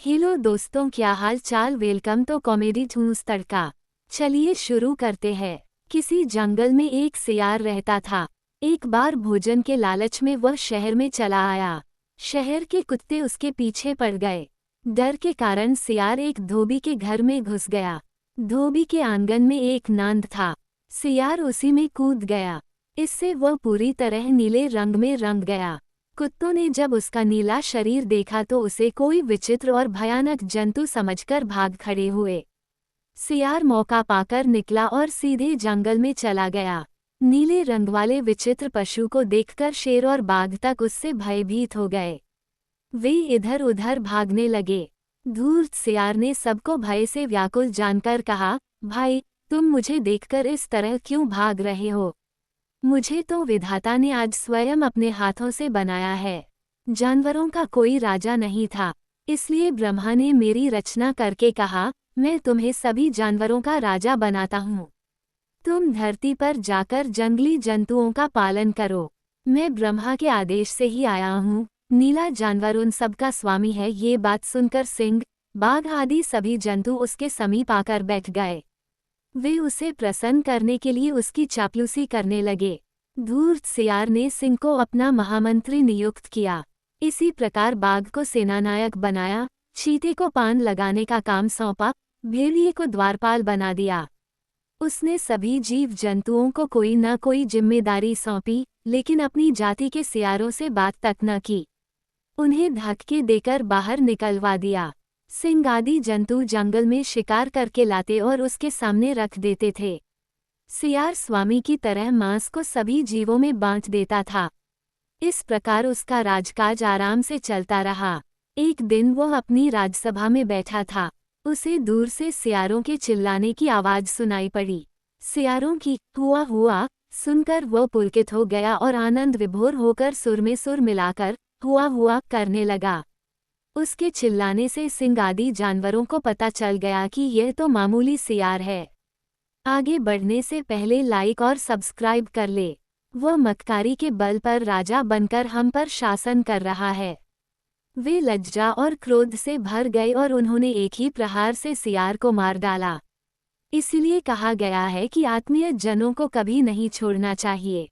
Hello दोस्तों, क्या हाल चाल। वेलकम तो कॉमेडी ठूस तड़का। चलिए शुरू करते हैं। किसी जंगल में एक सियार रहता था। एक बार भोजन के लालच में वह शहर में चला आया। शहर के कुत्ते उसके पीछे पड़ गए। डर के कारण सियार एक धोबी के घर में घुस गया। धोबी के आंगन में एक नांद था। सियार उसी में कूद गया। इससे वह पूरी तरह नीले रंग में रंग गया। कुत्तों ने जब उसका नीला शरीर देखा तो उसे कोई विचित्र और भयानक जंतु समझकर भाग खड़े हुए। सियार मौका पाकर निकला और सीधे जंगल में चला गया। नीले रंग वाले विचित्र पशु को देखकर शेर और बाघ तक उससे भयभीत हो गए। वे इधर उधर भागने लगे। धूर्त सियार ने सबको भय से व्याकुल जानकर कहा, भाई, तुम मुझे देखकर इस तरह क्यों भाग रहे हो? मुझे तो विधाता ने आज स्वयं अपने हाथों से बनाया है। जानवरों का कोई राजा नहीं था, इसलिए ब्रह्मा ने मेरी रचना करके कहा, मैं तुम्हें सभी जानवरों का राजा बनाता हूँ। तुम धरती पर जाकर जंगली जंतुओं का पालन करो। मैं ब्रह्मा के आदेश से ही आया हूँ। नीला जानवर उन सब का स्वामी है। ये बात सुनकर सिंह, बाघ आदि सभी जंतु उसके समीप आकर बैठ गए। वे उसे प्रसन्न करने के लिए उसकी चापलूसी करने लगे। धूर्त सियार ने सिंह को अपना महामंत्री नियुक्त किया। इसी प्रकार बाघ को सेनानायक बनाया, चीते को पान लगाने का काम सौंपा, भेड़िए को द्वारपाल बना दिया। उसने सभी जीव जंतुओं को कोई न कोई जिम्मेदारी सौंपी, लेकिन अपनी जाति के सियारों से बात तक न की। उन्हें धक्के देकर बाहर निकलवा दिया। सिंह आदि जंतु जंगल में शिकार करके लाते और उसके सामने रख देते थे। सियार स्वामी की तरह मांस को सभी जीवों में बांट देता था। इस प्रकार उसका राजकाज आराम से चलता रहा। एक दिन वह अपनी राजसभा में बैठा था। उसे दूर से सियारों के चिल्लाने की आवाज सुनाई पड़ी। सियारों की हुआ हुआ सुनकर वह पुलकित हो गया और आनंद विभोर होकर सुर में सुर मिलाकर हुआ करने लगा। उसके चिल्लाने से सिंह आदि जानवरों को पता चल गया कि यह तो मामूली सियार है। आगे बढ़ने से पहले लाइक और सब्सक्राइब कर ले। वह मक्कारी के बल पर राजा बनकर हम पर शासन कर रहा है। वे लज्जा और क्रोध से भर गए और उन्होंने एक ही प्रहार से सियार को मार डाला। इसलिए कहा गया है कि आत्मीय जनों को कभी नहीं छोड़ना चाहिए।